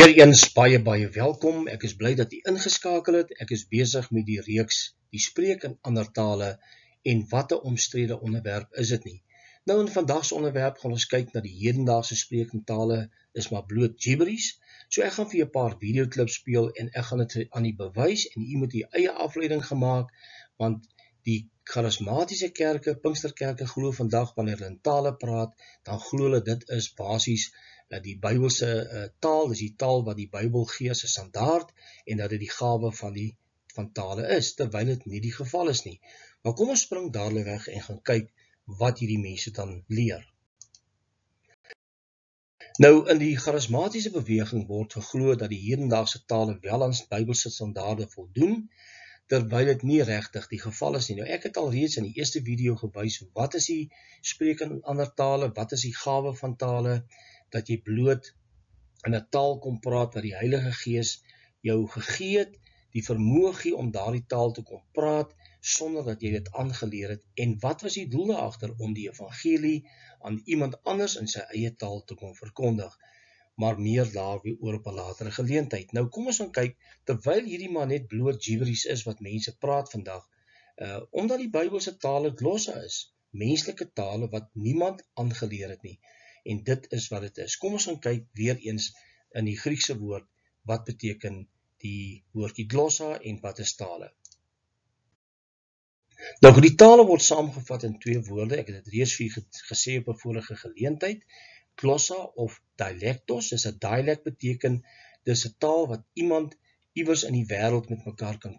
Weereens baie welkom. Ek is bly dat u ingeskakel het. Ek is besig met die reeks Die Spreek in Ander Tale en wat 'n omstrede onderwerp is dit nie. Nou in vandag se onderwerp gaan ons kyk na die hedendaagse spreek in tale is maar bloot gibberish. So ek gaan vir 'n paar videoklips speel en ek gaan dit aan u bewys en u moet u eie afleiding gemaak, want die charismatiese kerke, Pinksterkerke glo vandag wanneer hulle in tale praat, dan glo hulle dit is basies die Bybelse taal, dis die taal wat die Bybel gee as 'n standaard en dat dit die gawe van tale is, terwyl dit nie die geval is nie. Maar kom ons spring dadelik weg en gaan kyk wat hierdie mense dan leer. Nou in die charismatiese beweging word geglo dat die hedendaagse tale wel aan Bybelse standaarde voldoen, terwyl dit nie regtig die geval is nie. Nou ek het al reeds in die eerste video gewys wat is die spreek in ander tale, wat is die gawe van tale, dat jy bloot in 'n taal kom praat wat die Heilige Gees jou gegee het, die vermoë gee om daardie taal te kom praat, sonder dat jy dit aangeleer het, en wat was die doel daagter om die evangelie aan iemand anders in sy eie taal te kom verkondig, maar meer daaroor op 'n latere geleentheid. Nou kom ons gaan kyk, terwyl hierdie maar net bloot gibberish is wat mense praat vandag, omdat die Bybelse tale glossa is, menslike tale wat niemand aangeleer het nie, en dit is wat dit is. Kom ons gaan kyk weer eens in die Griekse woord, wat beteken die woordjie glossa en wat is tale. Nou die tale word saamgevat in twee woorde, ek het dit reeds vir gesê op 'n vorige geleentheid. Glossa of dialectos, is 'n dialect beteken, dis 'n taal wat iemand iewers in die wêreld met mekaar kan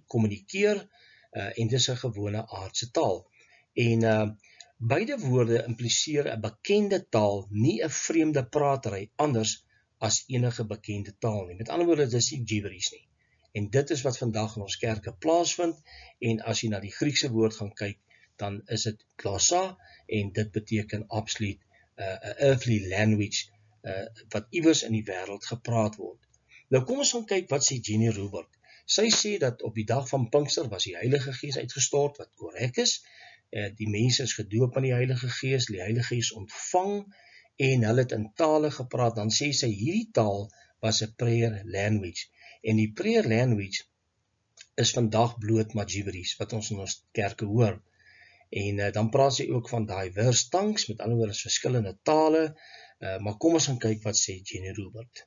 kommunikeer, en dis 'n gewone aardse taal. En beide woorde impliseer 'n bekende taal, nie 'n vreemde pratery anders as enige bekende taal nie. Met ander woorde, dis nie gibberish nie. En dit is wat vandag in ons kerke plaasvind, en as jy na die Griekse woord gaan kyk, dan is dit glossa, en dit beteken absoluut 'n earthly language, wat iewers in die wêreld gepraat word. Nou kom ons gaan kyk wat sê Jenny Rubert. Sy sê dat op die dag van Pinkster was die Heilige Gees uitgestort, wat korrek is. Die mense is gedoop aan die Heilige Gees, die Heilige Gees ontvang, en hulle het in tale gepraat. Dan sê sy, hierdie taal was 'n prayer language, en die prayer language is vandag bloot maar gibberish, wat ons in ons kerke hoor. En dan praat sy ook van diverse tongues, met ander woorde verskillende tale, maar kom ons gaan kyk wat sê Jenny Rubert.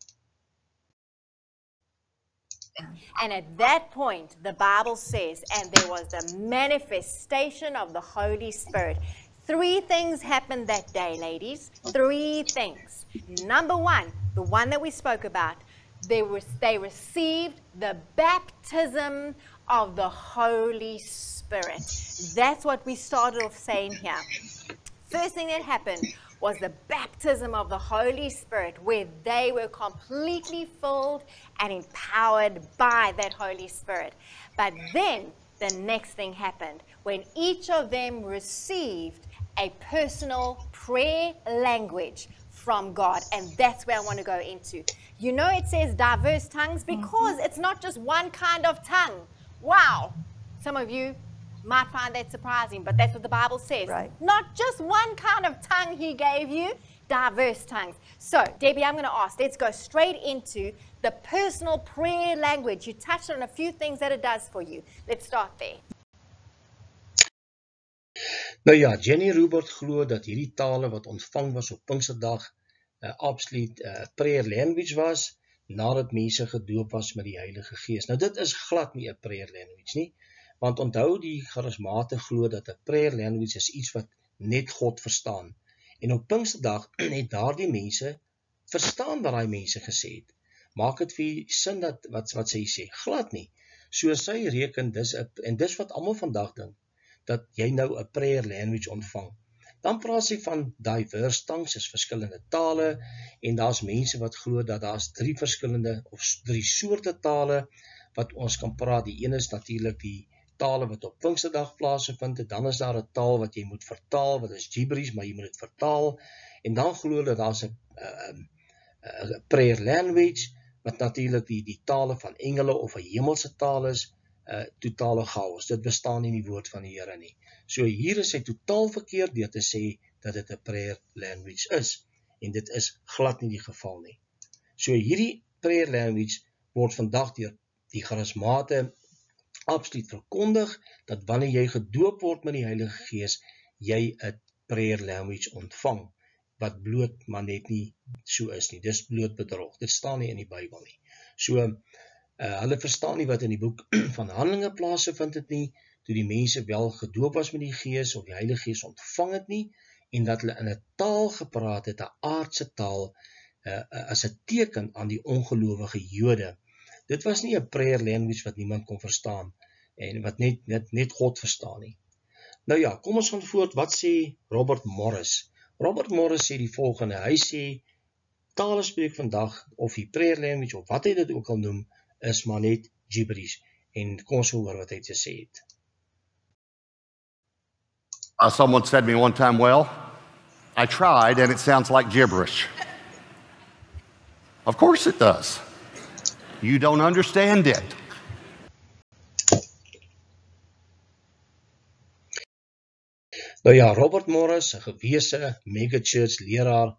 And at that point, the Bible says, and there was the manifestation of the Holy Spirit. 3 things happened that day, ladies. 3 things. Number 1, the one that we spoke about, they received the baptism of the Holy Spirit. That's what we started off saying here. First thing that happened was the baptism of the Holy Spirit, where they were completely filled and empowered by that Holy Spirit. But then the next thing happened when each of them received a personal prayer language from God, and that's where I want to go into. You know, it says diverse tongues because it's not just one kind of tongue. Wow. Some of you might find that surprising, but that's what the Bible says. Right. Not just one kind of tongue he gave you, diverse tongues. So, Debbie, I'm going to ask, let's go straight into the personal prayer language. You touched on a few things that it does for you. Let's start there. Nou ja, Jenny Rubert glo dat hierdie tale wat ontvang was op Pinksterdag absoluut prayer language was, nadat mense gedoop was met die Heilige Gees. Nou dit is glad nie 'n prayer language nie, want onthou die charismate glo dat 'n prayer language is iets wat net God verstaan. En op Pinksterdag het daardie mense verstaan wat daai mense gesê het. Maak dit vir sin dat wat sy sê? Glad nie. So sy reken en dis wat almal vandag dink, dat jy nou 'n prayer language ontvang. Dan praat sy van diverse tongues, is verskillende tale, en daar's mense wat glo dat daar's 3 verskillende of 3 soorte tale wat ons kan praat. Die een is natuurlik die tale wat op Pinksterdag plaasvind, en dan is daar 'n taal wat jy moet vertaal, wat is gibberish, maar jy moet dit vertaal, en dan glo dat daar's 'n prayer language, wat natuurlik die tale van engele of 'n hemelse taal is, totale chaos. Dit bestaan nie in die woord van die Here nie. So hier is hy totaal verkeerd deur te sê dat dit 'n prayer language is, en dit is glad nie die geval nie. So hierdie prayer language word vandag deur die charismate absoluut verkondig, dat wanneer jy gedoop word met die Heilige Gees, jy 'n prayer language ontvang, wat bloot maar net nie so is nie. Dis bloot bedrog. Dit staan nie in die Bybel nie. So, hulle verstaan nie wat in die boek van Handelinge plaasgevind het nie, toe die mense wel gedoop was met die Gees, of die Heilige Gees ontvang het nie, en dat hulle in 'n taal gepraat het, 'n aardse taal, as 'n teken aan die ongelowige Jode. Dit was nie 'n prayer language wat niemand kon verstaan, en wat net God verstaan nie. Nou ja, kom ons gaan voort. Wat sê Robert Morris? Robert Morris sê die volgende. Hy sê, tale spreek vandag, of die prayer language, of wat hy dit ook al noem, is maar net gibberish. En kom ons hoor wat hy te sê het. Someone said to me one time, well, I tried and it sounds like gibberish. Of course it does. You don't understand it. Nou ja, Robert Morris, 'n gewese megachurch leraar,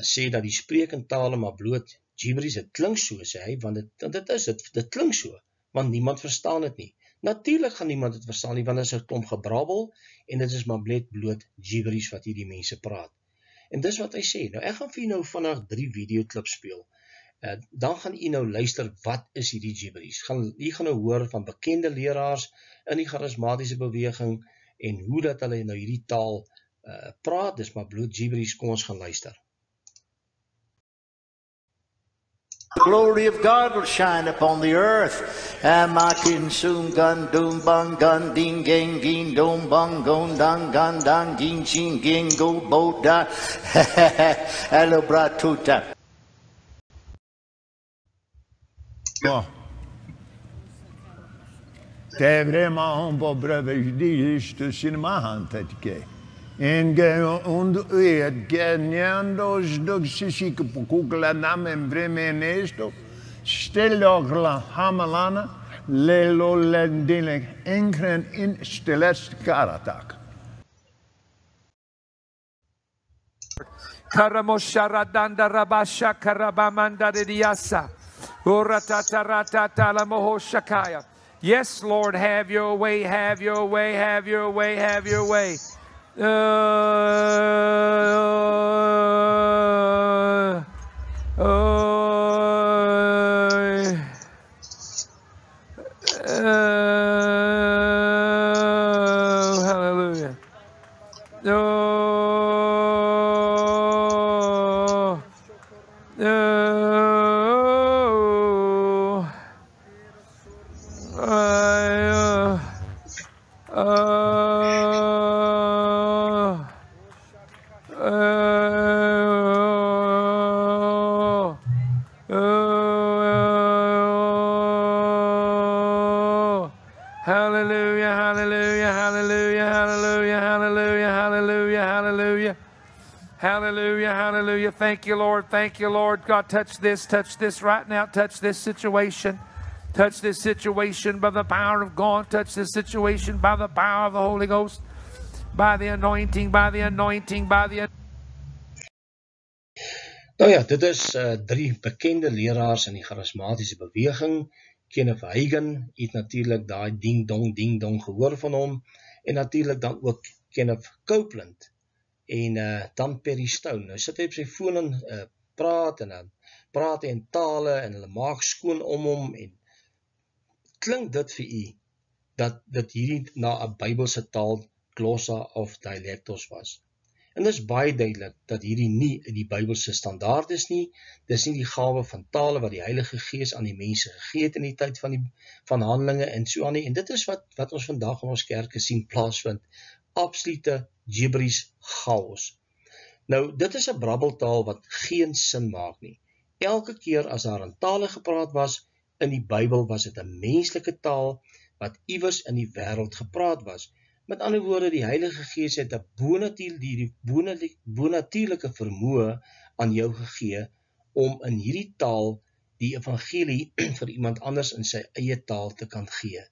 sê dat die spreek in tale maar bloot gibberish. Dit klink so, sê hy, want dit klink so, want niemand verstaan dit nie. Natuurlik gaan niemand dit verstaan nie, want dit is 'n klomp gebrabbel, en dit is maar bloot gibberish wat hierdie mense praat. En dis wat hy sê. Nou, ek gaan vir jou nou vinnig 3 videoklips speel. Dan gaan u nou luister, wat is hierdie gibberish? U gaan nou hoor van bekende leraars in die charismatiese beweging, en hoe dat hulle nou hierdie taal praat, dis maar bloot gibberish. Kom ons gaan luister. The glory of God will shine upon the earth. Makin soon gun doom bang gun ding gang gin dom bang gon dang gun dang gin chin ging go boda. Hello bratuta. Ja. Te vrema un po' breve di sto cinemantatike. Enge und geniando zdog sisi kukla namen vreme nesto. Stelogla hamalana lelo lendile enkren in stelest karatak. Karamosharadanda rabasha karabamanda diasa. Uratatarata la mohoshakaya. Yes, Lord, have your way, have your way, have your way, have your way. Hallelujah. Hallelujah, hallelujah, hallelujah, hallelujah, hallelujah, hallelujah, hallelujah. Hallelujah, hallelujah. Thank you, Lord. Thank you, Lord. God, touch this right now. Touch this situation. Touch this situation by the power of God. Touch this situation by the power of the Holy Ghost. By the anointing, by the anointing, by the Nou ja, dit is 3 bekende leraars in die charismatiese beweging. Kenneth Hagin, het natuurlik daai ding dong gehoor van hom, en natuurlik dan ook Kenneth Copeland, en dan Perry Stone. Nou sit hy op sy foon en praat, en dan praat hy in tale, en hulle maak skoon om hom, en klink dit vir u, dat dit hierdie na 'n Bybelse taal, glossa of dialectos was. En dit is baie duidelik dat hierdie nie in die Bybelse standaard is nie. Dis nie die gawe van tale wat die Heilige Gees aan die mense gegee het in die tyd van Handelinge en so aan nie. En dit is wat ons vandag in ons kerke sien plaasvind. Absolute gibberish chaos. Nou, dit is 'n brabbeltaal wat geen sin maak nie. Elke keer as daar in tale gepraat was in die Bybel, was dit 'n menslike taal wat iewers in die wêreld gepraat was. Met ander woorde, die Heilige Gees het 'n bonatuurlike vermoë aan jou gegee om in hierdie taal die evangelie vir iemand anders in sy eie taal te kan gee.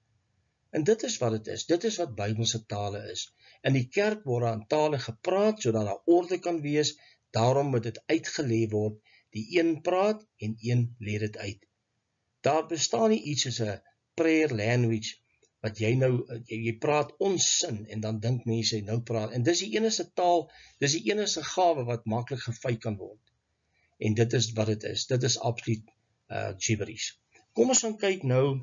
En dit is wat dit is. Dit is wat Bybelse tale is. In die kerk word daar in tale gepraat sodat daar orde kan wees. Daarom moet dit uitgelê word Die een praat en een lê dit uit. Daar bestaan nie iets soos 'n prayer language, wat jy praat onsin, en dan dink mense, nou praat, en dis die enigste taal, dis die enigste gawe wat maklik gefeit kan word. En dit is wat dit is, dit is absoluut gibberish. Kom ons gaan kyk nou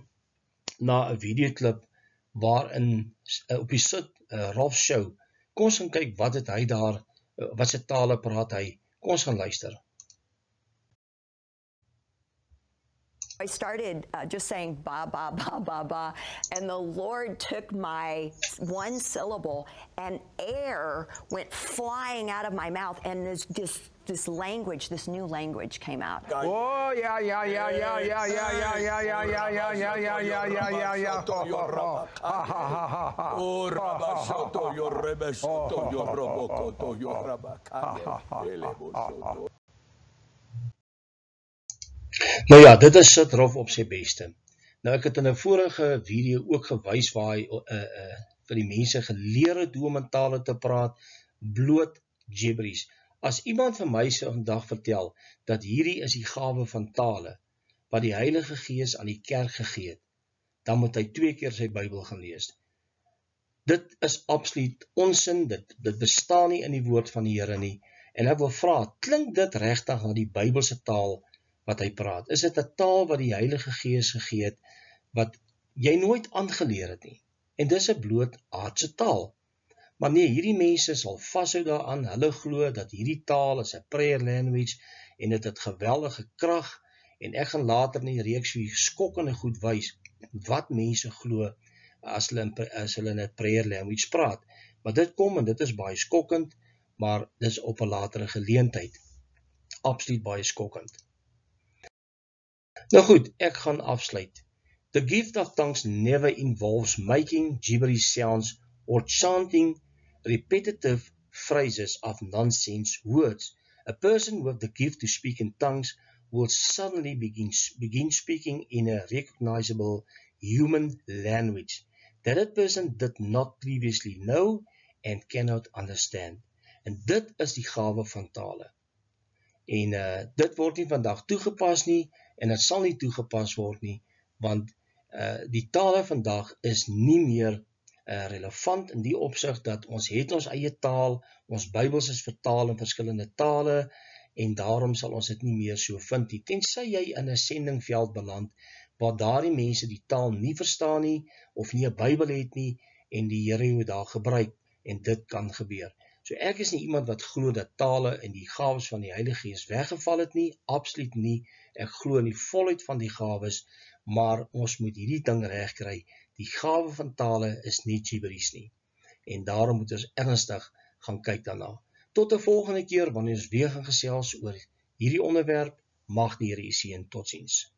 na 'n videoklip, waarin op die Sid Rolf show, kom ons gaan kyk wat het hy daar, wat se tale praat hy, kom ons gaan luister. I started just saying ba, ba, ba, ba, ba, and the Lord took my one syllable and air went flying out of my mouth, and this language, this new language came out. Oh, yeah. Nou ja, dit is Sid Rolf op sy beste. Nou ek het in 'n vorige video ook gewys waar hy vir die mense geleer het hoe om in tale te praat, bloot gibberish. As iemand vir my sou vandag vertel dat hierdie is die gawe van tale wat die Heilige Gees aan die kerk gegee het, dan moet hy 2 keer sy Bybel gaan lees. Dit is absoluut onsin, dit bestaan nie in die woord van die Here nie, en ek wil vra, klink dit regtig na die Bybelse taal wat hy praat? Is dit 'n taal wat die Heilige Gees gegee het, wat jy nooit aangeleer het nie? En dis 'n bloot aardse taal. Maar nee, hierdie mense sal vashou daaraan, hulle glo dat hierdie taal is 'n prayer language, en dit het geweldige krag, en ek gaan later in die reeks vir skokkende goed wys, wat mense glo, as hulle in 'n prayer language praat. Maar dit kom, en dit is baie skokkend, maar dis op 'n latere geleentheid. Absoluut baie skokkend. Nou goed, ek gaan afsluit. The gift of tongues never involves making gibberish sounds or chanting repetitive phrases of nonsense words. A person with the gift to speak in tongues will suddenly begin speaking in a recognizable human language that that person did not previously know and cannot understand. En dit is die gawe van tale. En dit word nie vandag toegepas nie, en dit sal nie toegepas word nie, want die tale vandag is nie meer relevant in die opsig dat ons het ons eie taal, ons Bybels is vertaal in verskillende tale, en daarom sal ons dit nie meer so vind nie, tensy jy in 'n sendingveld beland, waar daardie mense die taal nie verstaan nie, of nie 'n Bybel het nie, en die Here jou daar gebruik, en dit kan gebeur. So ek is nie iemand wat glo dat tale en die gawes van die Heilige Gees weggeval het nie, absoluut nie. Ek glo in die volheid van die gawes, maar ons moet hierdie ding regkry. Die gawe van tale is nie gibberish nie. En daarom moet ons ernstig gaan kyk daarna. Tot 'n volgende keer wanneer ons weer gaan gesels oor hierdie onderwerp, mag die Here u seën. Totsiens.